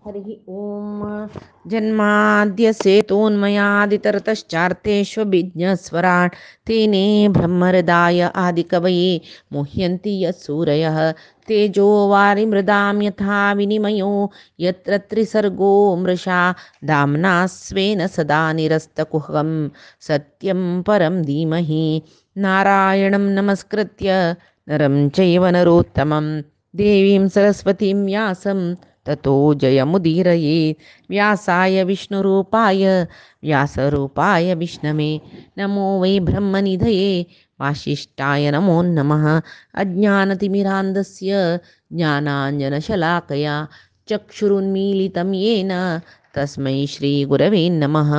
हरिः ॐ जन्माद्यस्य तोन्मयादितरतश्चार्तेष्वभिज्ञस्वराट् तेने ब्रह्महृदाय आदिकवये मुह्यन्ति यत्सूरयः तेजो वारिमृदां यथा विनिमयो यत्र त्रिसर्गो मृषा दाम्ना स्वेन सदा निरस्तकुहकं सत्यं परं धीमहि नारायणं नमस्कृत्य नरं चैव नरोत्तमं देवीं सरस्वतीं व्यासं ततो जयमुदीरये व्यासाय विष्णुरूपाय व्यासरूपाय विष्णवे नमो वै ब्रह्मनिधये वासिष्ठाय नमो नमः अज्ञानतिमिरान्धस्य ज्ञानाञ्जनशलाकया चक्षुरुन्मीलितं येन तस्मै श्रीगुरवे नमः.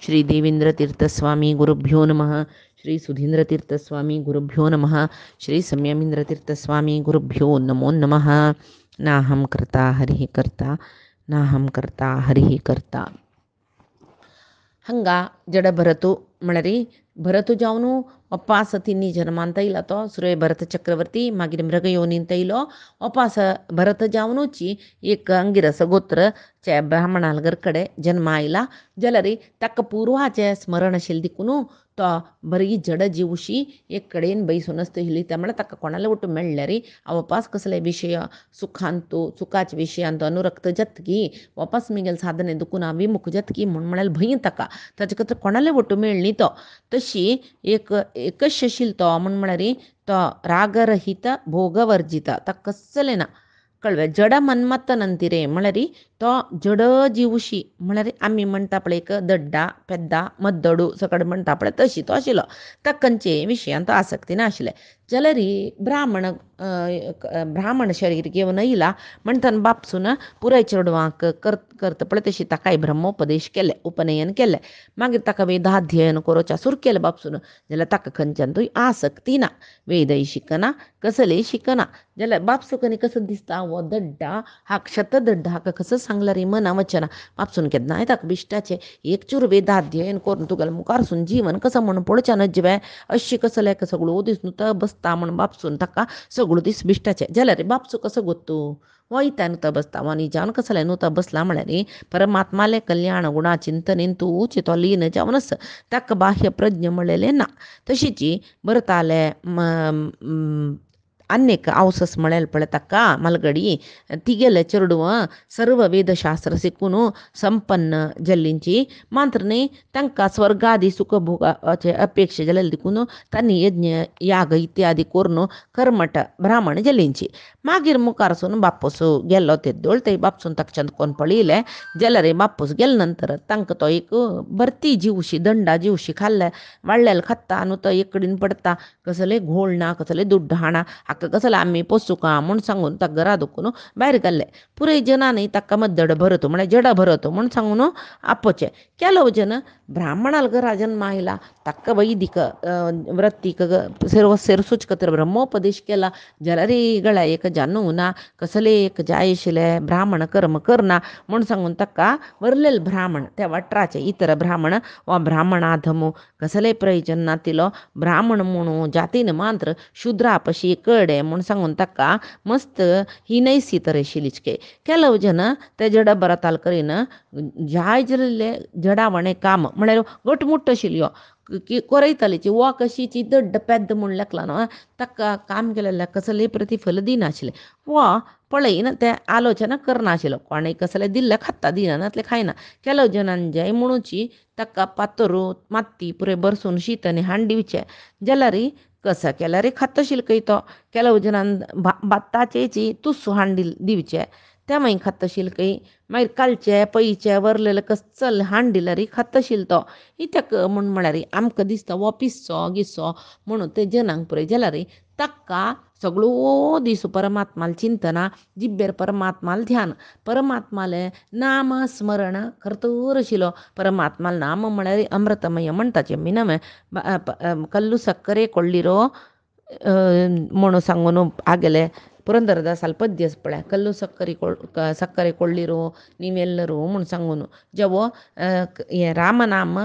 श्री देवेंद्रतीर्थस्वामी गुरुभ्यो नमः. श्री सुधींद्रतीर्थस्वामी गुरुभ्यो नमः. श्री संयमींद्रतीर्थस्वामी गुरुभ्यो नमो नमः. नाहं कर्ता हरिः कर्ता नाहं कर्ता हरिः कर्ता. हंगा जड भरतु म्हळरी भरतु जावनु अपास तिन्ही जन्मांत येयला तो सुरे भरत चक्रवर्ती मागीर मृग योनींत येयलो. अपास भरत जावनूची एक अंगिरस गोत्र चे ब्राह्मणालगर कಡೆ जन्म आयला जलरी तಕ್ಕ पूर्वाचे स्मरण आशिल्लें देखून तो बरी जड जीवशी एक कडेन बैसून आसली त्यामुळे ताका कोणाले वटू मेळ्ळे रे वापस कसले विशय सुखांतू सुखाचे विशयांत अनुरक्त जतकी वापस मिगेल साधने दुखून विमुख जतकी म्हूण म्हळ्यार भंय ताका ताचे खातीर कोणाले वटू मेळ्ळी तो तशी एकच आशिल्लो तो म्हूण म्हळ्यार तो रागरहित भोगवर्जित ताका कसलें ना कळ्ळें जड मन्मत्तन अंतिरे म्हळ्यार तो जड जीवशी म्हळ्यार आमी म्हणटा पळय एक दड्डा पेद्दा मद्दडू सकड म्हणटा पळय तशी तो आशिल्लो ताका खंयचे विशयांत आसक्ती नाशिल्लें जाल्यार ब्राह्मण शरीर घेवन येयला म्हणटन बापसून पुराय चेडवांक करता पळय तशी ताकाय ब्रह्मोपदेश केले उपनयन केलें मागीर ताका वेदाध्ययन करचा सुरू केलें बापसून जाल्यार ताका खंयच्यानूय आसक्ती ना वेदय शिकना कसलेय शिकना जाल्यार बापसूक कसो दिसता हो दड्डा हाक शतदड्डा हाका कसो सांगला रे मना वचना बापसून केन्नाय ताका बिश्टाचें एक चूर वेदाध्ययन करून तुगेलें मुखारसून जीवन कसं म्हण पळोवचें नजवे अशी कसले सगळो दीस नुता बसता म्हण बापसून ताका सगळो दीस बिश्टाचें जाल्यार बापसू कसो गोत्तू वयता नुता बसता वानी जावन कसले नुता बसला म्हळ्यार परमात्माले कल्याण गुणा चिंतनेन तूं चितो लीन जावनस ताका बाह्य प्रज्ञ म्हळेलें ना तशीच बरताले अन्यक आवसस म्हळेल पळय ताका मलगडी तिगेले चेडूं सर्व वेदशास्त्र शिकून संपन्न जल्लींची मात्र न्ही तांकां स्वर्गादी सुखभोगाचे अपेक्षा जाल्यार देखून तांणी यज्ञ याग इत्यादी करून कर्मठ ब्राह्मण जल्लींची मागीर मुखारसून बापूस गेल्लो तेद्दोळ थंय बापसून ताका चंदकोन पळयलें जाल्यार बापूस गेले नंतर तांकां तो एक भरती जीवशी दंडा जीवशी खाल्ले वाडलेले खाता न्हू तो एक कडेन पडता कसले घोळ ना कसले दुड्डहाणा हाका कसले आमी पोसुका म्हूण सांगून ताका घरा दुखून भायर घाल्ले पुराय जनांनी ताका मद्दड भरत म्हळ्यार जड भरत म्हूण सांगून आपोवचें केलो जन ब्राह्मणाल घरा जन्म आयला ताका वैदिक वृत्तीक सेरसूच खातीर ब्रह्मोपदेश केला जाल्यार गळ्या एक जानू ना कसले एक जाय आशिल्ले ब्राह्मण कर्म करना म्हूण सांगून ताका वरलेले ब्राह्मण त्या वाठाराचे इतर ब्राह्मण वा ब्राह्मणाधमू कसले प्रयोजन नातिलो ब्राह्मण म्हणू जातीन मात्र शुद्रापशी कळडे म्हूण सांगून ताका मस्त हिनयसी तरेशिलीचके केलो जन ते जड बरताल करीन जाय जाल्ले जडावणे काम म्हळ्यार घटमुट्ट आशिल्लो की कोरयतालीची वा कशीची दड्ड पेद्द म्हूण लेखला न्हू ताका काम केलेल्या कसले प्रतिफल दिनाशिल्लें वा पळयन ते आलोचना करनाशिल्लो कोणें कसले दिल्ले खाता दिना नातले खायना केलो जनान जाय म्हणूची ताका पातरू माती पुरे बरसून शीत आनी हाण दिवचें जाल्यार कसं केल्यार खाता शिल्कय तो केलो जनान भाताचेची तुस्सू हाण दिवचें त्या मागीर खाता शिल्कय मागीर कालचे पयचे वरलेले कसले हाण दिल्यार खाता शिल तो इत्याक म्हूण म्हळ्यार आमकां दिसता हो पिस्सो गिस्सो म्हणून ते जनांक पळय जाल्यार ताका सगळो दीस परमात्माल चिंतना जिब्बेर परमात्माल ध्यान परमात्माले नाम स्मरण करतर आशिल्लो परमात्माल नाम म्हळ्यार अमृतमय म्हणटाचें मिनमे कल्लू सक्करे ಕೊಳ್ಳಿರೋ म्हणून सांगून आगेले ಪುರಂದರದಾಸಲ್ ಪದ್ಯ ಪಳೆ ಕಲ್ಲು ಸಕ್ಕರೆ ಕೊಳ್ಳಿರೋ ನೀವೆಲ್ಲರೂ ಮುಣ್ ಸಂಗುನು ಜವೋ ರಾಮನಾಮ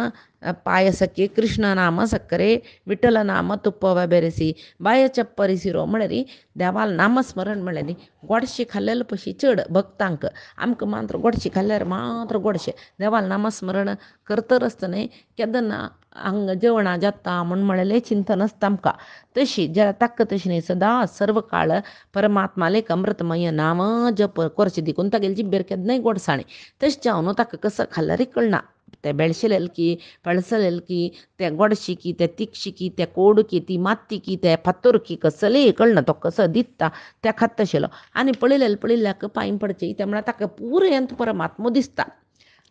ಪಾಯಸಕ್ಕೆ ಕೃಷ್ಣನಾಮ ಸಕ್ಕರೆ ವಿಠ್ಠಲನಾಮ ತುಪ್ಪವ ಬೆರೆಸಿ बाय चप्परिसिरो म्हळ्यार देवाल नामस्मरण म्हळ्यार गोडशें खाल्लेले पशी चड भक्तांक आमकां मात्र गोडशें खाल्ल्यार मात्र गोडशें देवाल नामस्मरण करतर आसतना केन्ना हांगा जेवणां जाता म्हूण म्हळ्ळें चिंतन आसता आमकां तशी ताका तशी न्ही सदां सर्व काळ परमात्मालेक अमृतमय नाम जप करचें देखून तागेले जिब्बेर केन्नाय गोडसाणें तशें जावन ताका कसं खाल्ल्यारय कळना तें बेळशेलें की पळसलेलें की तें गोडशी की तें तिखशी की तें कोड की ती माती की तें फातर की कसलेंय कळना तो कसो दिसता त्या खात तशेलो आनी पळयल्याक पांय पडचे त्या म्हळ्यार ताका पुरयंत परमात्मो दिसता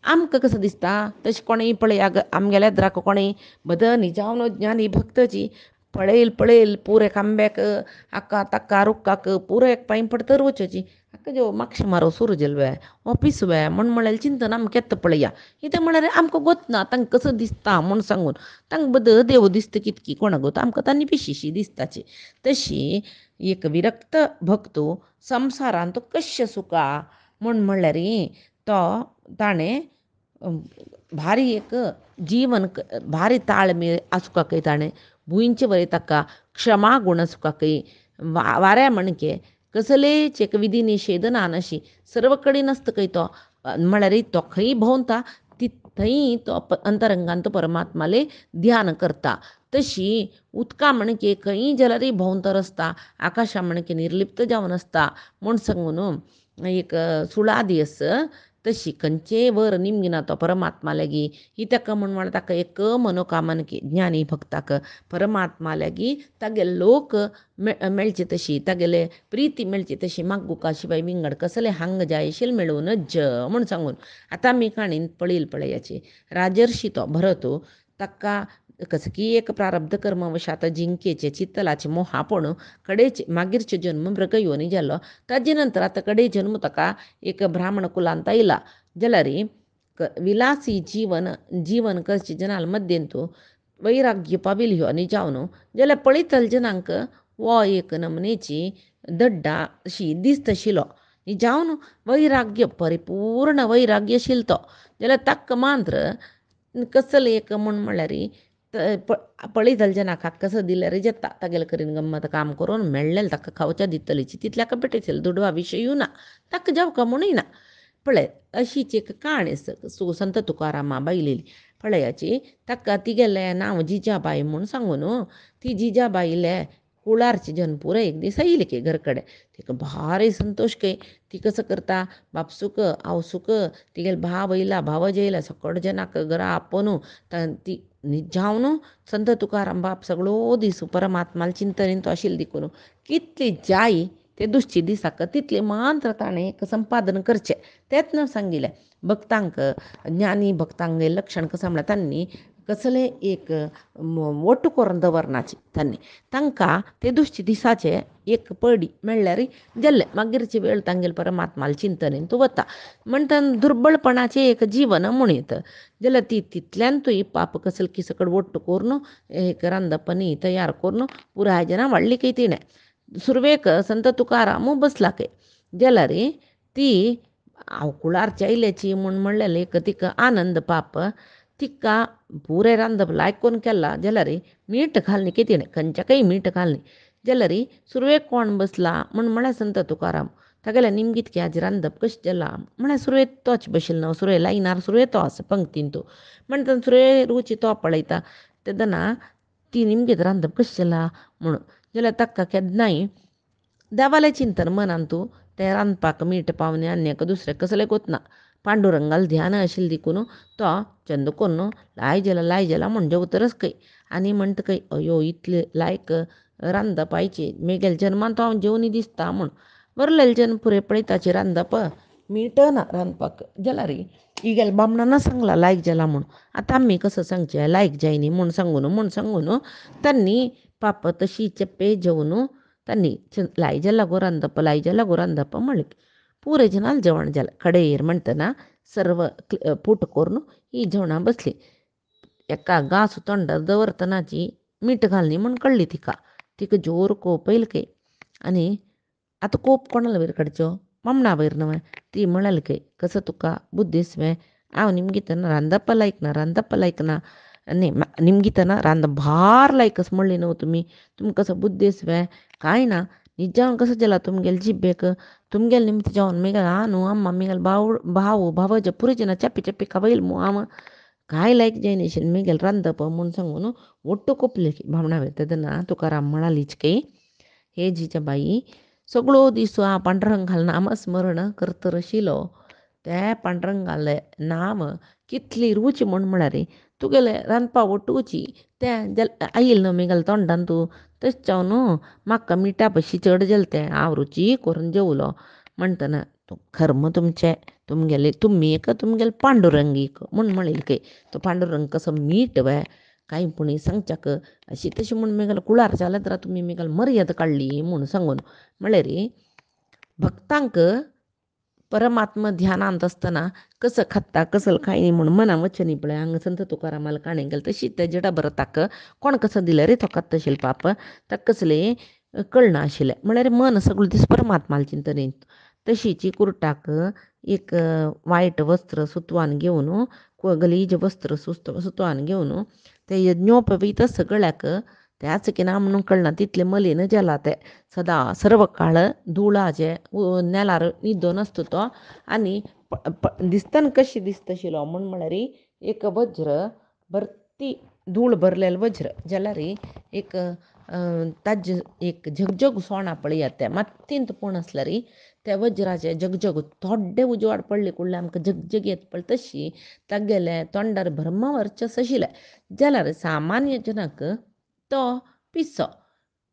आमकां कसो दिसता तशें कोणेय पळयात आमगेल्या द्राक कोणेय बदनी जावन ज्ञानी भक्तची पळयल पुरे कांब्याक हाका ताका रुक्काक पुरयक पांय पडतर वचची हाका जो म्हाका मारो सुरजल्वे ऑफिस वे म्हळ्यार चिंतन आमकां केत्त पळया कितें म्हळ्यार आमकां गोतना तांकां कसो दिसता म्हूण सांगून तांकां बद देव दिसता कितकी कोणाक गोत आमकां तांणी पिशीशी दिसताची तशी एक विरक्त भक्तो संवसारांत कशें सुका म्हूण म्हणल्यार तो ताणें भारी एक जीवन भारी ताळमेळ आसुकाकय ताणें भुंयचे वरी ताका क्षमा गुण आसुकाकय वाऱ्या म्हणके कसलेच एक विधी निषेध ना नशी सर्व कडेन आसता खंय तो म्हळ्यार तो खंय भोंवता थंय तो अंतरंगांत परमात्माले ध्यान करता तशी उदका म्हणके खंय जाल्यार भोंवतर आसता आकाशा म्हणके निर्लिप्त जावन आसता म्हूण सांगून एक सुळादी आस तशी खंयचे वर निमगिना तो परमात्मा लागी ही ताका म्हण ताका एक मनोकामन की ज्ञानी भक्ताक परमात्मा लागी तागे लोक मेळचे तशी तागेले प्रिती मेळची तशी मागुका शिवाय विंगड कसले हांग जायशील मेळूनच म्हूण सांगून आतां आमी काणीन पळयाची राजर्शी तो भरतो ताका कसं की एक प्रारब्ध कर्मवशात जिंकेचे चित्तलाचे मोहापण कडेचे मागीरचे जन्म मृगयोनी जालो ताजे नंतर आतां कडे जन्म ताका एक ब्राह्मण कुलांत आयला जाल्यार विलासी जीवन करचे जनाल मध्यंतू वैराग्य पाविल्यो आनी जावन जाल्यार पळयतले जनांक वो एक नमनेची दड्डा अशी दिसता आशिल्लो जावन वैराग्य परिपूर्ण वैराग्यशील तो जाल्यार ताका मात्र कसले एक म्हूण म्हळ्यार पळयतले जनाक कसो दिल्यार जेता तागेले करीन गम्मत काम करून मेळ्ळेलें ताका खावच्या दितलीची तितल्याक पेटयतले दुडवा विशय येवना ताका जावका म्हणूय ना पळय अशीच एक काणी संत तुकारामा बायलेली पळयाची ताका तिगेलें नांव जिजाबाई म्हूण सांगून ती जिजाबाईले कुळारची जनपूर एक दीस आयली के घर कडेन तिका भारी संतोश के ती कसं करता बापसूक आवसूक तिगेले भाव येयला भावज येयला सकट जनाक घरा आपोवन ती जावन संत तुकाराम बाप सगळो दीस परमात्माल चिंतनीन तो आशिल्लो देखून कितली जाय ते दुसचे दिसाक तितले मात्र ताणें एक संपादन करचें तेच न सांगिल्लें भक्तांक ज्ञानी भक्तांक लक्षण कसं म्हळ्यार तांणी कसले एक वट्ट करून दवरनाची तांकां ते दुसचे दिसाचे एक पडी मेळ्ळ्यार जाल्लें मागीरची वेळ तांगेले परमात्माल चिंतनेन तूं वता म्हणटा दुर्बळपणाचें एक जीवन म्हणीत जाल्यार ती तितल्यांतूय पाप कसले की सकट वट्ट करून एक रांदपणी तयार करून पुराय जनां वाडली की तिणें सुरवेक संत तुकाराम बसला के जाल्यार ती हांव कुळारची आयल्याची म्हूण म्हणलेलें एक तिका आनंद पाप तिका पुरे रांदप लायकोन केला जाल्यार मीठ घालनी की तिणें खंयच्याकय मीठ घालनी जाल्यार सुरवेक कोण बसला म्हळ्यार संत तुकाराम तागेलें निमगीत की आज रांदप कशें जालां म्हळ्यार सुरवे तोच बशिल्लो न्हू सुरवे लायनार सुरवे तो आसा पंक्तीन तूं म्हणटा सुरवे रुची तो पळयता तेदना ती निमगीत रांदप कशें जालां म्हणून जाल्यार ताका केन्नाय देवालें चिंतन मनान तूं तें रांदपाक मीठ पावनी आन्याक दुसरें कसलें गोतना पांडुरंगाल ध्यान आशिल्लें देखून तो चंद करून लाय जाला म्हणजे उतरच खंय आनी म्हणटा खंय अयो इतले लायक रांदप आयची मेगेल जन्मान तो हांव जेवनी दिसता म्हूण बरलेले जन्म पुरे पळयताची रांदप मीठ ना रांदपाक जाल्यार इगेल बामणाना सांगला लायक जाला म्हूण आतां आमी कसं सांगचें लायक जायनी म्हूण सांगून तांणी पाप तशी चेप्पे जेवून तांणी लायजा लागू रांदप म्हणलें पुरे जनाल जेवण जालें कडेर म्हणटना सर्व पूट करून ही जेवणां बसली एका घास तोंडार दवरतनाची मीठ घालनी म्हूण कळ्ळी तिका जोर कोप येयलो के आनी आतां कोप कोणाला वयर काडचो मामणा वयर न्हय ती म्हणाली के कसं तुका बुद्दीस हांव निमगेत रांदप लायक ना न्ही निमगितना रांद भार लायकस म्हणली न्हू तुमी तुमकां कसं बुद्देसवे कांय ना निजावन कसं जाला तुमगेल जिब्बेक तुमगेल निमत जावन मिगल न्हू अम्मा मिगल भावज पुरी ಜನ ಚಪ್ಪಿ ಚಪ್ಪಿ ಕಬೈಲ್ ಮಾವ काय जैनेशन मिगेल रांदप म्हूण सांगून ಒಟ್ಟು कोपलेकी भावना वेतदना तुकाराम म्हणालीच की हे जिजाबाई सगळो दीस आ पांडुरंगाल नामस्मरण करत रशिलो त्या पांडुरंगाले नाम कितली रुच म्हण रे तुगेले रांदपा ಒಟ್ಟುची त्या आईल न्हू मिगल तोंडान तूं तशें जावन म्हाका मिठा भशी चड जलते हांव रुची करून जेवलो म्हणटना खर्म तुमचे तुमगेले तुम्ही एक तुमगेले पांडुरंगीक म्हूण म्हणील की तो पांडुरंग कसो मीठ वे काही पुणी सांगच्याक अशी तशी म्हूण मिगल कुळार जालें तर तुमी मिगल मर्याद काडली म्हूण सांगून म्हळ्यार भक्तांक परमात्मा ध्यानांत असतना कसं खात्ता कसं खायनी म्हूण मना वचनी पळय हांगा संत तुकारामाला काणे गेल तशी त्या जडा भरताक कोण कसं दिलें रे तो खात तशें पाप ताका कसलें कळना आशिल्लें म्हळ्यार मन सगळो दीस परमात्माला चिंतनीत तशीची कुर्टाक एक वायट वस्त्र सुतवान घेवन गलीज वस्त्र सुतवान घेवन ते यज्ञोपवीत सगळ्याक त्याच की ना म्हणून कळना तितले मलीन जाला ते सदा सर्व काळ धुळाचे नेलार न्हिदो नासता तो आनी दिसतना कशी दिसतशिलो म्हळ्यार एक वज्र भरती धूळ भरलेलं वज्र जाल्यार एक ताज एक झगझग सोणा पळयात ते मात्तींत पूण आसल्यार त्या वज्राचे झगझग थोडे उजवाड पडले कुडले आमकां झगझग येत पळय तशी तागेले तोंडार भर्म वर्चस आशिल्लें जाल्यार सामान्य जनाक तो पिसो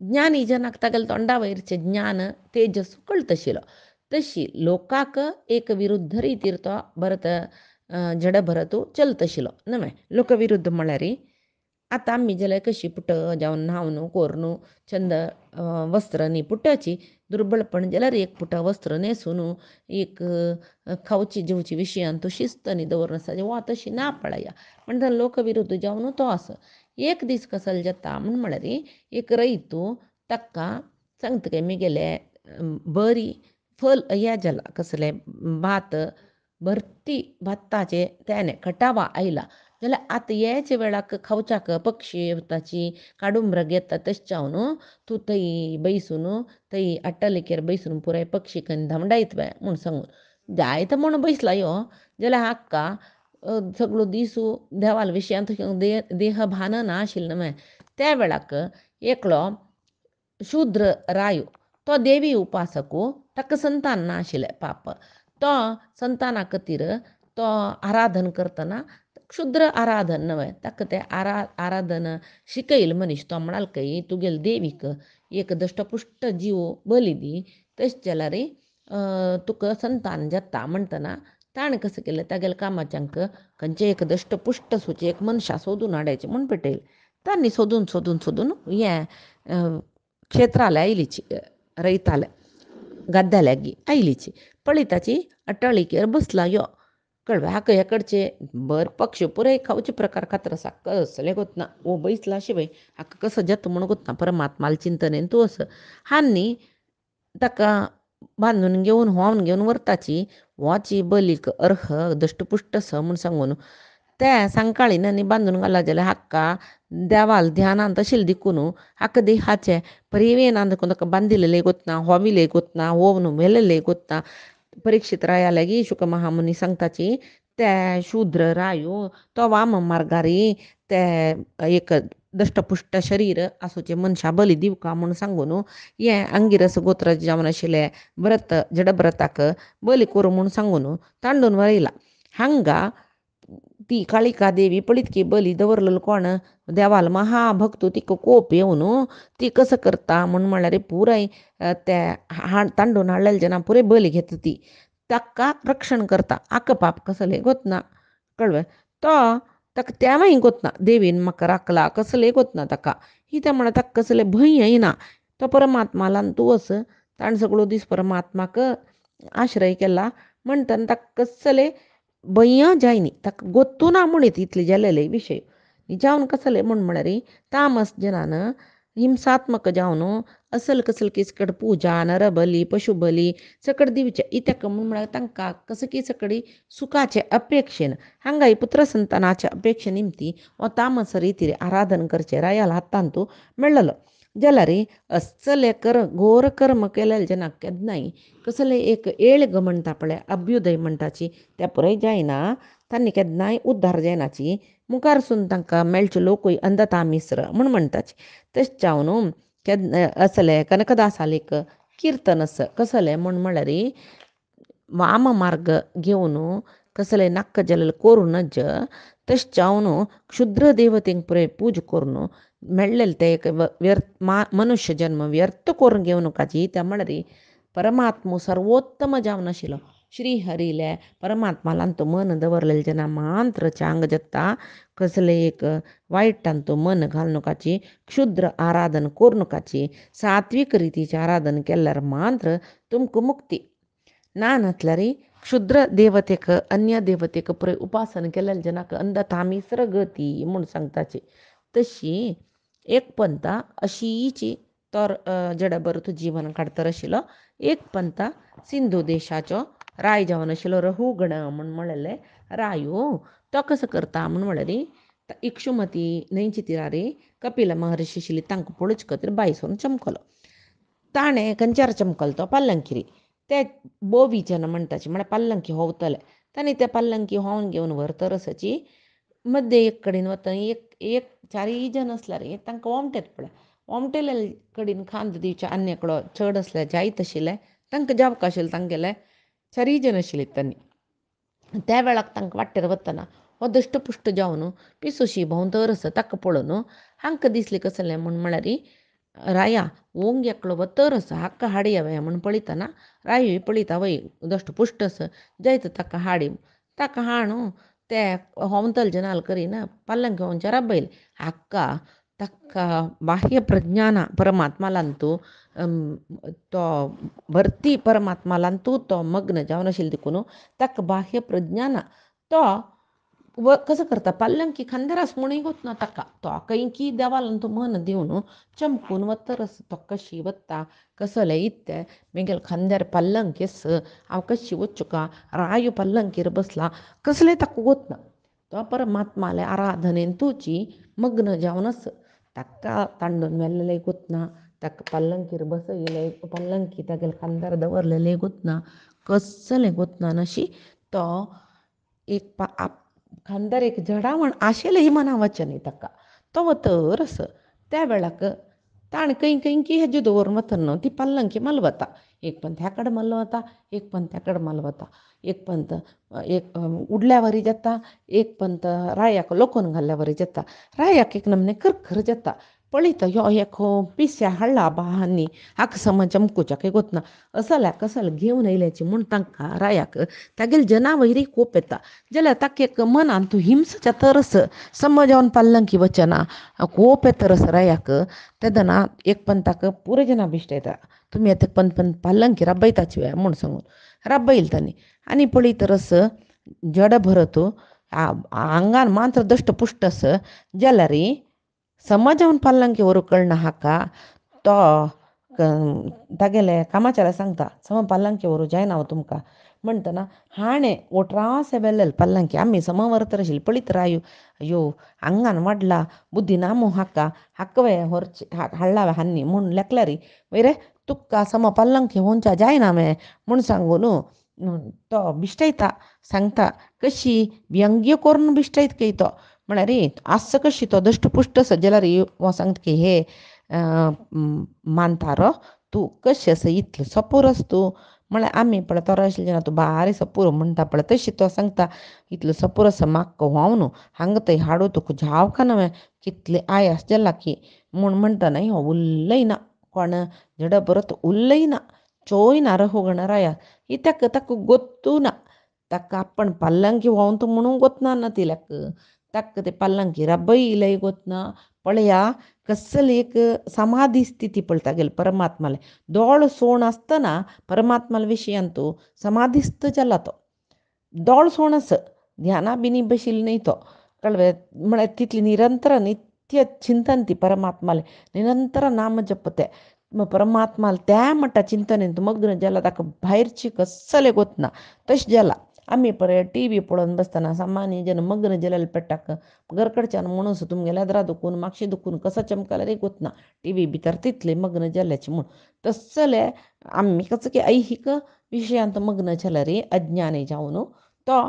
ज्ञानी जनाक तागेले तोंडा वयरचें ज्ञान तेजस कळतशिलो तशी लोकाक एक विरुद्ध रितीर तो भरत जड भरत चलतशिलो न्हय लोकविरुद्ध म्हळ्यार आतां आमी जाल्यार कशी पुट जावन न्हावन कोरून चंद वस्त्र न्ही पुटाची दुर्बळपण जाल्यार एक पुट वस्त्र न्हेसून एक खावची जेवची विशयान तो शिस्त न्ही दवरून आसा वा तशी ना पळया म्हणटा लोकविरुद्ध जावन तो आसा एक दीस कसल जाता म्हळ्यार एक रयतू ताका सांगता काय मिगेले बरी फल हें जाला कसलें भात भरती भाताचे त्याने कटावा आयला जाल्यार आतां हेच वेळाक खावच्याक पक्षी येवताची काडुंबर घेता तशें जावन तूं थंय बैसून थंय अट्टलिकेर बैसून पुराय पक्षी कन्न धांवडायत म्हूण सांगून जायतो म्हूण बैसला यो जाल्यार हाका सगळो दीस देवाल विशयांत देह भान ना आशिल्लें न्हय त्या वेळाक एकलो शूद्र रायो तो देवी उपासकू ताका संतान ना आशिल्लें पाप तो संताना खातीर तो आराधन करतना क्षुद्र आराधन न्हय ताका तें आराधन शिकयल मनीस तो म्हणाल खंय तुगेले देवीक एक दष्टपुश्ट जीव बली दी तशें जाल्यार तुका संतान जाता म्हणटना ताणें कसं केलें तागेले कामाच्यांक खंयचे एक दष्टपुश्ट सुचे एक मनशा सोदून हाडचें म्हूण पेटयलें तांणी सोदून हें क्षेत्राले आयलीची रयताले गद्द्याल्यागी आयलीची पळयताची अट्टाळिकेर बसला यो कळवा हाका हेकडचे बर पक्ष पुराय खावचे प्रकार खातर आसा कसलें गोतना ओ बैसला शिवाय हाका कसो जत म्हूण गोतना परमात्माल चिंतनेन तूं असो हांनी ताका बांदून घेवन व्होंवन घेवन व्हरताची वोची बलीक अर्ह दष्टपुश्ट स म्हूण सांगून त्या सांकाळीन आनी बांदून घाला जाल्यार हाका देवाल ध्यानांत आशिल्लें देखून हाका देहाचे परिवेनांत देखून ताका बांदिल्लें गोतना होविलें गोतना व्होवन व्हेलेलें गोतना परीक्षित रायालेगी शुक महामुनी सांगताची त्या शूद्र रायो तो वाम मार्गारी ते एक दष्टपुश्ट शरीर आसूचे मनशा बली दिवका म्हूण सांगून हें अंगिरस गोत्र जावन आशिल्लें व्रत जडभरताक बली करूं म्हूण सांगून तांडून वरयला हांगा ती काळिका देवी पळयत की बली दवरलेलो कोण देवाल महाभक्तू तिका कोप येवन ती कसं करता म्हळ्यार पुराय त्या तांडून हाडलेले जना पुराय बली घेता ती ताका रक्षण करता हाका पाप कसलें गोतना कळ्ळें तो ताका तेवूय गोतना देवीन म्हाका राखला कसलें गोतना ताका कित्याक म्हळ्यार ताका कसलें भंय येना तो परमात्मालान तूं वस ताणें सगळो दीस परमात्माक आश्रय केला म्हणटना ताका कसलें भंय जायनी ताका गोतू ना म्हूण इतले जालेले विशय जावन कसलें म्हळ्यार तामस जनान हिंसात्मक जावन असल कसल की सकड पूजा नरबली पशुबली सकड दिवचे इत्याक म्हण तांकां कसं की सकडी सुखाचे अपेक्षेन हांगाय पुत्र संतानाच्या अपेक्षे निमती व तामस ರೀತಿರಿ आराधन करचे रायाल हातांतू मेळ्ळलो जलारी असले घोर कर्म केलेले जना केदनाय कसले एक येळ म्हणटा पळय अभ्युदय म्हणटाची त्या पुराय जायना तांणी केदनाय उद्धार जायनाची मुखारसून तांकां मेळचे लोकूय अंधता मिस्र म्हूण म्हणटाची तशें जावन असले कनकदासालीक कीर्तन कसले म्हळ्यार वाम मार्ग घेवन कसले नक्क जल करूनच तशें जावन क्षुद्र देवतेंक पुराय पूज करून मेळ्ळेले ते एक मनुष्य जन्म व्यर्थ करून घेवन काजी त्या म्हळ्यार परमात्मो सर्वोत्तम जावन आशिल्लो श्री हरिले परमात्मालान तो मन दवरलेले जना मात्र चांग जत्ता कसले एक वायटांतू मन घालनुकाची क्षुद्र आराधन करूनुकाची सात्विक रितीचे आराधन केल्यार मात्र तुमकां मुक्ती ना नसल्यार क्षुद्र देवतेक अन्य देवतेक पुराय उपासन केलेले जनाक अंधतामिस्र गती म्हूण सांगताची तशी एक पंथा अशीची तर जडा बरो जीवन काडतर आशिल्लो एक पंथा सिंधू देशाचो राय जावन आशिल्लो रहुगण म्हूण म्हणलेले रायो तो कसो करता म्हूण म्हळ्यार इक्षुमती न्हंयची तिरारी कपिल महर्षी आशिल्ली तांकां पळोवचे खातीर बायसोन चमकलो ताणें खंयच्यार चमकलो तो पल्लंकिरी ते बोवीचे म्हणटाचे म्हळ्यार पल्लंकी होंवतले ताणें ते पल्लंकी होवन घेवन व्हरतरसाची मध्य एक कडेन वता एक चारय जण आसल्यार तांकां वोमटेत पळय वोमटेले कडेन खांद दिवचे अन्य कडो चड आसल्यार जायत आशिल्ले तांकां जावक आशिल्ले तांगेले चारय जण आशिल्ले तांणी त्या वेळाक तांकां वाटेर वतना हो दष्टपुश्ट जावन पिसोशी भोंवतरस ताका पळोवन हांकां दिसलें कसलें म्हळ्यार राया ओंग एकलो वतरस हाका हाडया म्हूण पळयतना रायूय पळयता वय दष्टपुश्टस जायत ताका हाडी ताका हाडून ते होंवतले जनाल करीन पल्लंकी होंवचे राबयले हाका ताका बाह्य प्रज्ञान परमात्मालांतू तो भरती परमात्मालांतू तो मग्न जावन आशिल्लो देखून ताका बाह्य प्रज्ञान तो कसं करता पल्लंकी खांदारास म्हणूय वतना ताका तो कैकी देवालांतू मन दिवन चमकून वतरस तो कशी वता कसले इत्ते मेगेल खांद्यार पल्लंकीस हांव कशी वच्चो का रायो पल्लंकीर बसला कसले ताका वतना तो परमात्माले आराधनेन तुची मग्न जावनस ताका तांडून मेल्लेले वतना ताका पल्लंकीर बसयले पल्लंकी तागेले खांदार दवरलेले वतना कसले वतना नशी तो एक खांदार एक जडावण आशिल्लें मना वचन ताका तो वतरस त्या वेळाक ताणें कैकी हेजे दवरून वतना ती पल्लंकी मलवता एक पंथ ह्या कडेन मलवता एक पंथ त्या कडेन मलवता एक पंथ एक उडल्या वरी जाता एक पंथ रायाक लोकून घाल्ल्या वरी जाता रायाक एक नमने खरखर जाता पळयता यो एक पिस्या हाडला बाहांनी हाका सम चमकुच्याक वतना असल्या कसले घेवन येयल्याची म्हूण तांकां रायाक तागेले जना वयरी कोप येता जाल्यार ताका एक मनान तूं हिंसच्या तरस सम जावन पल्लंकी वचना कोप येतरस रायाक तेदना एक पंथाक पुरो जना बिश्ट येता तुमी आतां पंथ पल्लंकी राबयताची वे म्हूण सांगून राबयले तांणी आनी पळयतरस जड भरत आंगान मात्र दष्ट पुश्टस जाल्यार समजावन पल्लंकी व्हरू कळना हाका तो तागेले कामाच्याला सांगता सम पल्लंकी व्हरू जायना तुमकां म्हणटना हाणें ओट्रासे वेल्लेले पल्लंकी आमी सम व्हरतर आशिल्ली पळयत रायो अयो आंगान वाडला बुद्धी नामू हाका वे व्हरचे हाडला हान्नी म्हूण लेखल्यार वयरे तुका सम पल्लंकी व्होंवच्या जायना मे म्हूण सांगून तो बिश्टयता सांगता कशी व्यंग्य करून बिश्टयत तो म्हळ्यार आस कशी तो दष्टपुश्ट जाल्यार हो सांगता की हे मानतारो तूं कशें आसा इतलो सपोर आसा तूं म्हळ्यार आमी पळय तोर आशिल्ले जेन्ना तूं बारी सपोर म्हणटा पळय तशी तो सांगता इतलो सपोर आसा म्हाका व्होंवन हांगा थंय हाडूं तुका जावका न्हय कितले आयास जाला की म्हूण म्हणटना हो उल्लयना कोण जड परत उल्लयना चोयना रहुगण राया इत्याक ताका गोत्तू ना ताका आपण पल्लंकी व्होंवता म्हणून गोतना ना तिल्याक ताका ते पल्लंकी राबयले गोतना पळया कसली एक समाधी स्थिती पळता गेली परमात्माले दोळ सोण आसतना परमात्माला विशयांतू समाधिस्थ जाला तो दोळ सोण आस ध्याना बिनी बशिल्ली न्हय तो कळ्ळें म्हळ्यार तितली निरंतर नित्य चिंतन ती परमात्माले निरंतर नाम जपते मग परमात्माला त्या मट्टा चिंतनेंत मग्न जाला ताका भायरची कसले गोतना तश जाला आम्ही परत टी व्ही पळोवन बसतना सामान्य जन मग्न जलेले पेट्टाक घरकडच्यान म्हणून तुमगे लेद्रा दुखून मागशी दुखून कसा चमकाला रे गोतना टी व्ही भितर तितले मग्न जाल्याचे म्हूण तसले आम्ही कसं की ऐहिक विशयांत मग्न जाला रे अज्ञानी जावन तो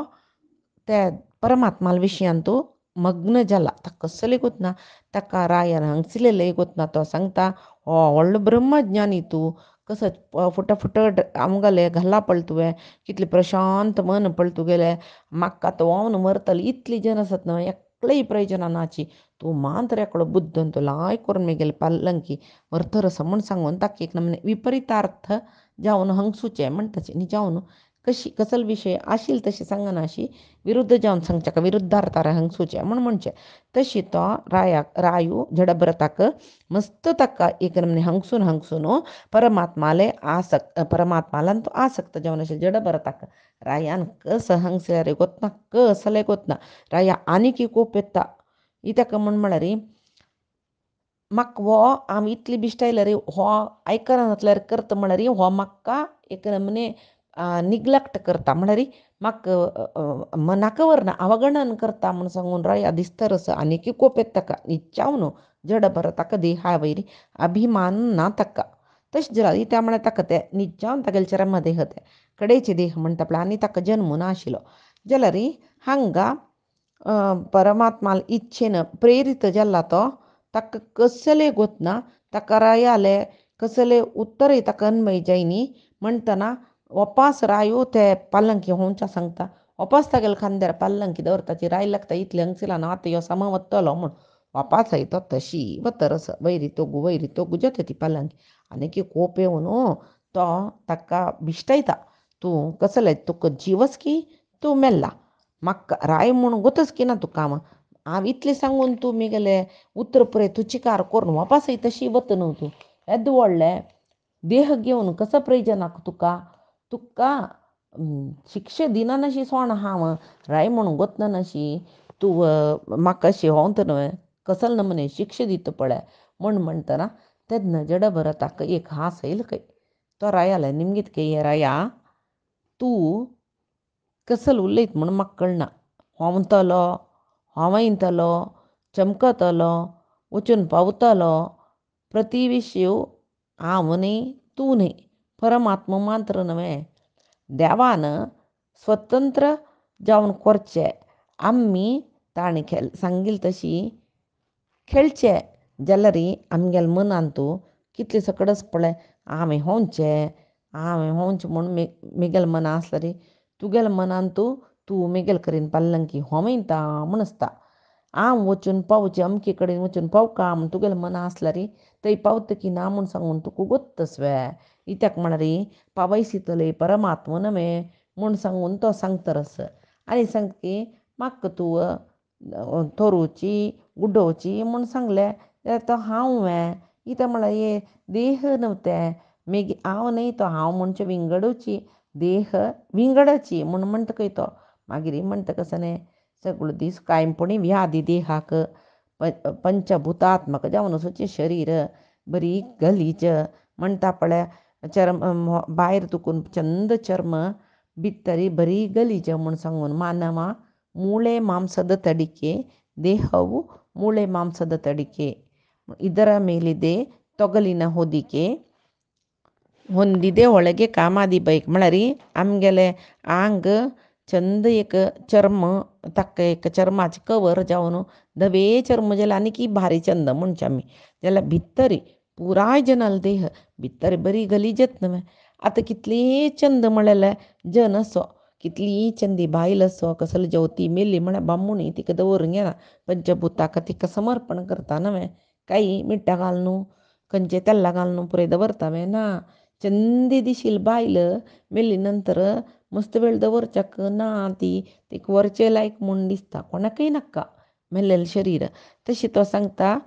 त्या परमात्माला विशयांत मग्न जाला ताका कसले गोतना ताका रायान हंगसिलेले गोतना तो सांगता व्हडलो ब्रह्मज्ञानी तूं कसं फुटफुट आमगले घाला पळ तुवें कितले प्रशांत मन पळ तुगेले म्हाका तो वावन मरतले इतली जन आसत न्हय एकलेय प्रयोजना नाची तूं मात्र एकलो बुद्धन तो लाय करून मेगेले पाल्लंकी व्हरतर म्हण सांगून ताका एक नमने विपरीतार्थ जावन हंगसूचे म्हणटाचे न्ही जावन कशी कसल विशय आशिल तशी सांगनाशी विरुद्ध जावन सांगचे का विरुद्धार्थार हंगसूचे म्हणचे तशी तो रायू जडभरताक मस्त ताका एक नमने हंगसून परमात्माले परमात्मालान तो आसक्त जावन अशें जडभरताक रायान कस हंगसले रे गोतना कसले गोतना राया आनीक कोप येता इत्याक म्हळ्यार म्हाका हो आमी इतली बिश्टायला रे हो आयकना जातल्यार करता म्हळ्यार हो म्हाका एक नमने निग्लेक्ट करता म्हळ्यार म्हाका मनाक व्हरना अवगणन करता म्हूण सांगून राया दिसतरस आनीक कोप येता ताका निच्चावन जड बरं ताका देहा वयरी अभिमान ना ताका तशें जाल्यार त्या म्हळ्यार ताका ते निज्जावन तागेले चरम देह ते कडेचे देह म्हणटा पळय आनी ताका जन्म नाशिल्लो जाल्यार हांगा परमात्माल इच्छेन प्रेरीत जाल्ला तो ताका कसले गोतना ताका रायाले कसले उत्तरय ताका अनमय जायनी म्हणटना वपास रायो ते पालंकी होंच्या सांगता वपास तागेले खांद्यार पालंकी दवरताची राय लागता इतले हंगसिला ना आतां ह्यो सामा वत्तलो म्हूण वपास तो तशी वतरस वैरी तोगू जता ती पालंकी आनी कोप येवन तो ताका बिश्टायता तूं कसले तुका जीवस की तूं मेल्ला म्हाका राय म्हूण गोतच की ना तूं काम हांव इतलें सांगून तूं मेगेले उतर पुरे तूं चिकार करून वपासय तशी वत न्हू तूं येद व्हडलें देह घेवन कसं प्रयोजनाक तुका तुका शिक्षे दिना नशी सोण हांव राय म्हणून गोतना नशी तूं म्हाका अशी होंत न्हय कसल नमने शिक्षे दिता पळय म्हणटना तेन्ना जड भरताक एक हांस येयलो खंय तो रायाले निमगीत के राया तूं कसल उलयत म्हूण म्हाका कळना होंवतलो होंवयतलो चमकतलो वचून पावतलो प्रती विशय हांव न्ही तूं न्ही परमात्मा मात्र न्हय देवान स्वतंत्र जावन करचें आमी ताणें सांगिल्लें तशी खेळचें जाल्यार आमगेल्या मनान तूं कितलें सकडस पळय हांवें होंवचें म्हूण मेगेलें मना आसल्यार तुगेल्या मनान तूं मेगेल करीन पालंकी होंवयता म्हूण आसता हांव वचून पावचें अमके कडेन वचून पावका म्हूण तुगेलें मना आसल्यार थंय पावता की ना म्हूण सांगून तुका गोत्तस वे इत्याक म्हळ्यार पावयसितले परमात्मा न्हय म्हूण सांगून तो सांगतरस आनी सांगता की म्हाका तूं थोरोवची गुड्डोवची म्हूण सांगलें जाल्यार तो हांव वे इत्या म्हळ्यार हे देह न्हय ते हांव न्हय तो हांव म्हणचे विंगडोवची देह विंगडची म्हूण म्हणटा खंय तो मागीर म्हणटा कसो न्हय सगळो दीस कायमपणी व्याधी देहाक पंचभूतात्मक जावन वचचें शरीर बरी गलीज म्हणटा पळय चर्म भायर तुकून चंद चर्म भितरी बरी गलीज म्हूण सांगून मानवा ಮೂಳೆ ಮಾಂಸದ ತಡಿಕೆ ದೇಹವು ಮೂಳೆ ಮಾಂಸದ ತಡಿಕೆ ಇದರ ಮೇಲಿದೆ ತೊಗಲಿನ ಹೊದಿಕೆ ಹೊಂದಿದೆ ಒಳಗೆ कामादी बैक म्हळ्यार आमगेले आंग चंद एक चर्म ताका एक चर्माचे कवर जावन धवे चर्म जाल्यार आनी की भारी चंद म्हणचे आमी जाल्यार भितरी पुराय जनल देह भितर बरी गलीजत न्हय आतां कितली चंद म्हळ्यार जन असो कितली चंदी बायल असो कसले ज्योती मेल्ली म्हळ्यार बामूणी तिका दवरूंक येना पंचभुताक तिका समर्पण करता न्हय काही मिट्टा घाल न्हू खंयचे तेल्ला घाल न्हू पुरे दवरता ना चंदी दिशील बायल मेल्ली नंतर मस्त वेळ दवरच्याक ना ती व्हरचे लायक म्हूण दिसता कोणाकय नाका मेल्लेलें शरीर तशी तो सांगता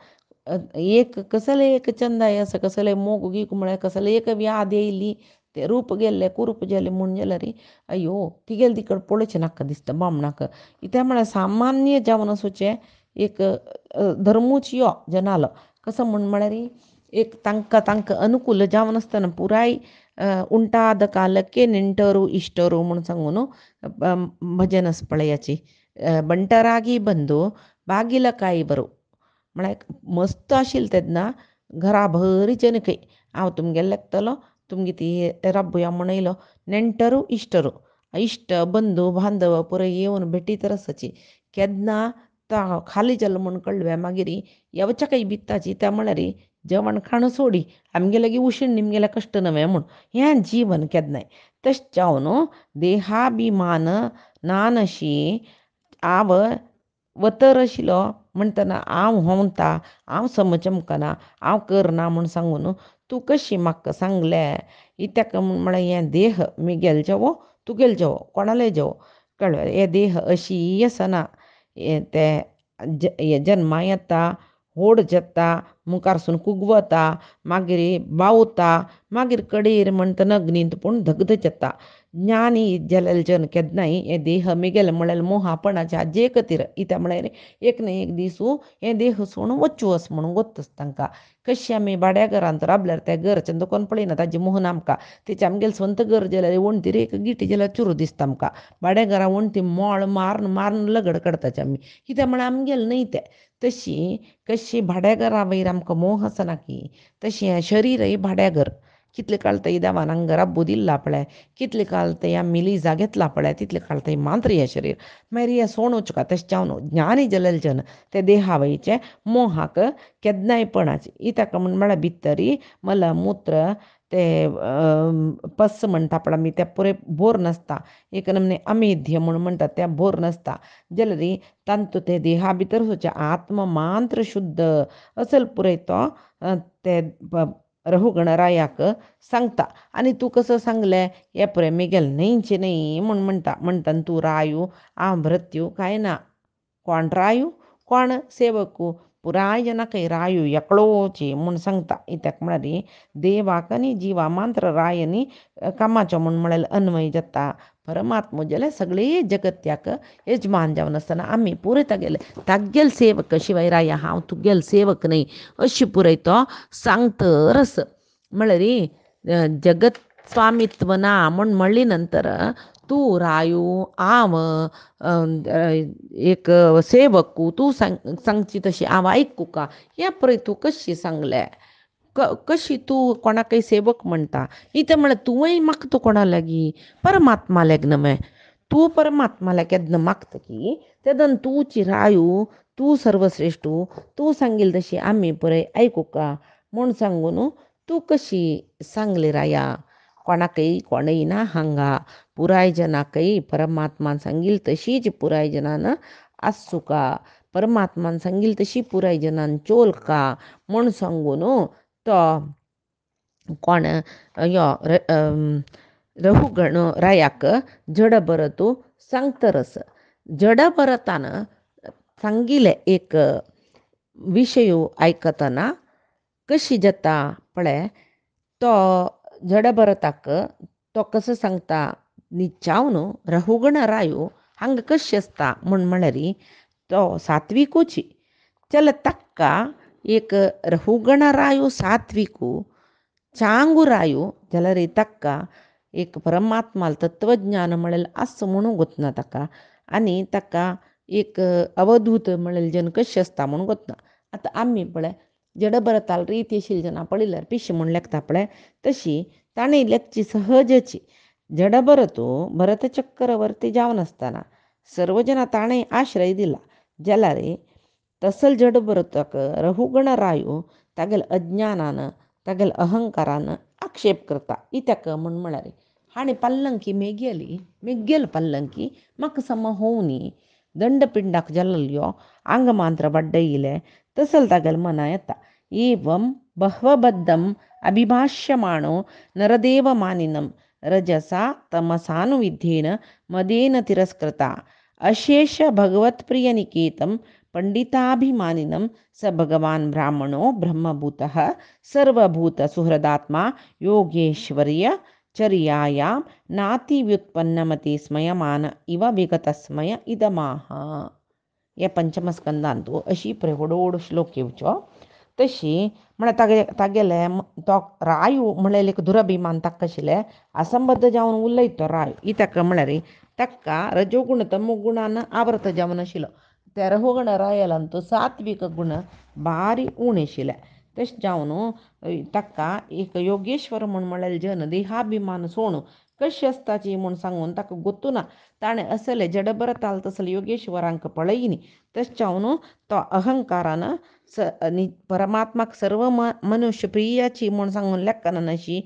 एक कसले एक चंदाय असो कसले मोग गीक म्हळ्यार कसले एक व्याध येयली ते रूप गेल्ले कुरूप जालें म्हूण जाल्यार अय्यो तिगेले तिकड पळोवचें नाका दिसता बामणाक इत्या म्हळ्यार सामान्य जावन वचचें एक धर्मूच यो जनालो कसो म्हूण म्हळ्यार एक तांकां अನುकूल जावन आसतना पुराय उंटाद कालಕ್ಕೆ ನೆಂಟರು ಇಷ್ಟರು म्हणून सांगून भजन पळयाची बंटरागी ಬಂದು बागील काई बरो म्हळ्यार मस्त आशिल्लें तेन्ना घरा भरी जनकय हांव तुमगेले लेखतलो तुमगे ती राबया म्हूण येयलो नेंटरू इश्टरू इश्ट बंधू बांधव पुराय येवन भेटीत रसाची केन्ना खाली जाल्लो म्हूण कळ्ळें मागीर येवच्या बित्ताची त्या म्हळ्यार जेवण खाण सोडी आमगे लागीं उशीण निमगेल्या कश्ट नवे म्हूण हें जीवन केन्नाय तशें जावन देहाभिमान नानशी हांव वतर आशिल्लो म्हणटना हांव होंवता हांव समचमकना हांव करना म्हूण सांगून तूं कशी म्हाका सांगलें इत्याक म्हळ्यार हें देह मिगेल जेवो तुगेल जेवो कोणालें जेवो कळ्ळें हे देह अशी आसना ते जन्मा येता व्हड जाता मुखारसून कुगवता मागीर बावता मागीर कडेर म्हणटना अग्नींत पूण धगध जाता ज्ञानी जालेले जन केन्नाय हे देह मिगेल म्हळ्यार मोहापणाच्या हाजे खातीर कित्याक म्हळ्यार एक ना एक दीस हे देह सोडून वचूं वच म्हणून गोत्तस तांकां कशी आमी भाड्या घरांत राबल्यार त्या घरचें दुकान पळयना ताजें मोहन आमकां तेचे आमगेलें स्वंत घर जाल्यार वणटीर एक गिटी जाल्यार चुरू दिसता आमकां भाड्या घरा वणटी मोळ मारून मारून लगड काडटाचे आमी कित्याक म्हळ्यार आमगेलें न्हय तें तशी कशी भाड्या घरा वयर आमकां मोह आसना की तशें हें शरीरय भाड्या घर कितले काळ थंय देवान हांगा राब्बू दिल्ला पळय कितले काळ थंय आमी लिजा घेतला पळय तितले काळ थंय मात्र हें शरीर मागीर हें सोडूंच का तशें जावन ज्ञानी जालेले जन ते देहा वयचे मोहाक केन्नाय पणाचे इताका म्हळ्यार भितरी मल मूत्र ते पस म्हणटा पळय आमी ते पुरे बोर नासता एक नमने अमेध्य म्हणून म्हणटात तें बोर नासता जाल्यार तांतू ते देहा भितर सोचे आत्म मात्र शुद्ध असल पुरय तो ते रघु गणरायाक सांगता आनी तूं कसो सांगलें हे पळय मिगेल न्हयचे न्हय म्हूण म्हणटा तूं रायू हांव भृत्यू कांय ना कोण रायू कोण सेवकू पुराय जनाकय रायू एकलोची म्हूण सांगता इत्याक म्हळ्यार देवाक आनी जिवा मात्र राय आनी कामाचो म्हूण म्हळ्यार अन्वय जाता परमात्मा जाल्यार सगळे जगत्याक यजमान जावन आसतना आमी पुरे तागेल सेवक शिवाय राया हांव तुगेल सेवक न्हय अशी पुरय तो सांगतरस म्हळ्यार जगत स्वामित्व ना म्हूण म्हणली नंतर तूं रायू हांव एक सेवकू तूं सांगची तशी हांव आयकूं का हें पळय तूं कशी सांगलें कशी तूं कोणाकय सेवक म्हणटा इतें म्हळ्यार तुवें मागता कोणा लागीं परमात्मा लेगन न्हय तूं परमात्माला केन्ना मागता की तेदन तूंची रायू तूं सर्वश्रेश्ठू तूं सांगिल्ली तशी आमी पळय आयकूं का म्हूण सांगून तूं कशी सांगली राया कोणाकय कोणय ना हांगा पुराय जनाकय परमात्मान सांगिल्ली तशीच पुराय जनान आसूं का परमात्मान सांगिल्ली तशी पुराय जनान चोल का म्हूण सांगून तो कोण यो रघु गणरायाक जड भरतू सांगतरस जड भरतान सांगिल्लें एक विशय आयकतना कशी जाता पळय तो जड भरताक तो कसो सांगता निचावन रघुगण रायो हांगा कशी आसता म्हळ्यार तो सात्विकूची जाल्यार ताका एक रघुगण रायो सात्विकू चांगू रायो जाल्यार ताका एक परमात्माल तत्वज्ञान म्हळ्यार आस म्हणून गोतना ताका आनी ताका एक अवधूत म्हळ्यार जन कशी आसता म्हणून गोतना आतां आमी पळय जड भरताल रीती आशिल्ली जना पळयल्यार पिशे म्हूण लेखता पळय तशी ताणें लेखची सहजची जड भरतू भरत चक्रवर्ती जावन आसतना सर्व जना ताणें आश्रय दिला जाल्यार तसल जड भरताक रघुगण रायो तागेल अज्ञानान तागेल अहंकारान आक्षेप करता इत्याक म्हळ्यार हाणें पल्लंकी मेगेल पल्लंकी म्हाका सम होवनी दंडपिंडाक जाल्लो आंग मांत्र बड्डयिले तसल तागेल मना येता एवं बह्वबद्धम अभिभाष्यमाणो नरदेव मानिनम रजसा तमसानुविध्येन मदेन तिरस्कृता अशेष भगवत्प्रियनिकेतं पंडिताभिमानिनं स भगवान् ब्राह्मणो ब्रह्मभूतः सर्वभूतसुहृदात्मा योगेश्वर्य चर्यायां नातिव्युत्पन्नमति स्मयमान इव विगतस्मय इदमाह हे पंचमस्कंदांतू अशी प्रवडोड श्लोक येवच्यो तशी म्हळ्यार तागेले तो रायू म्हळ्यार एक दुरभिमान ताका आशिल्ले असंबद्ध जावन उलयत तो राय ही ताका म्हळ्यार ताका रजोगुण तमोगुणान आवृत जावन आशिल्लो त्या रहोगण रायलांतू सात्विक गुण बारी उणे आशिल्ले तशें जावन ताका एक योगेश्वर म्हळ्यार जन देहाभिमान सोडून कशी आसताची म्हूण सांगून ताका गोतू ना ताणें असले जडभरताल तसले योगेश्वरांक पळयनी तशें जावन तो अहंकारान परमात्माक सर्व मनुष्य प्रियाची म्हूण सांगून लेखना अशी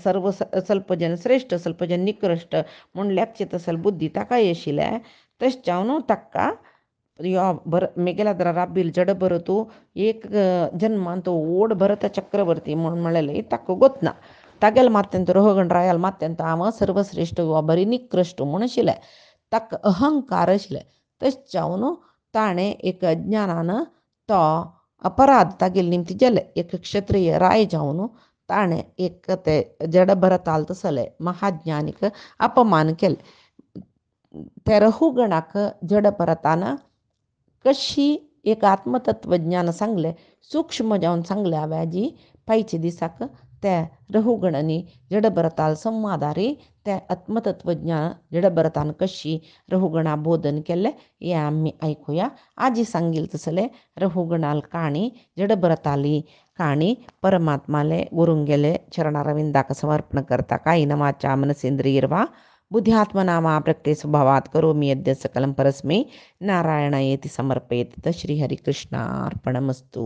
सर्व स्वल्प जन श्रेष्ठ स्वल्प जन निकृश्ट म्हूण लेखचे तसल बुद्धी ताकाय आशिल्ले तशें जावन ताका यो मेघेलाद्र राबील जड बरतू एक जन्मान तो ओड भरत चक्रवर्ती म्हूण म्हळेले ताका गोतना तागेल मात्यंत रोहगण रायाल मात्यंत हांव सर्वश्रेष्ठ वा बरी निकृश्ट म्हूण आशिल्ले ताका अहंकार आशिल्ले तशें जावन ताणें एक अज्ञानान तो अपराध तागेले निमती जाले एक क्षत्रिय राय जावन ताणें एक ते जड भरताल तसले महाज्ञानीक अपमान केले त्या रहुगणाक जड भरतान कशी एक आत्मतत्वज्ञान सांगले सूक्ष्म जावन सांगले हांवें पायचे दिसाक त्या रहुगणांनी जडभरताल संवादारी त्या आत्मतत्वज्ञान जडभरतान कशी रहुगणा बोधन केले हे आमी ऐकूया आजी सांगील तसले रहुगणाल काणी जडभरताली काणी परमात्माले गुरुंगेले चरणारविंदाक समर्पण करता कायेन वाचा मनसेंद्रियर्वा बुद्ध्यात्मना प्रकृते स्वभावात् करोमि यद्यत् सकलं परस्मै नारायणायेति समर्पयेत् श्रीहरिकृष्णार्पणमस्तु।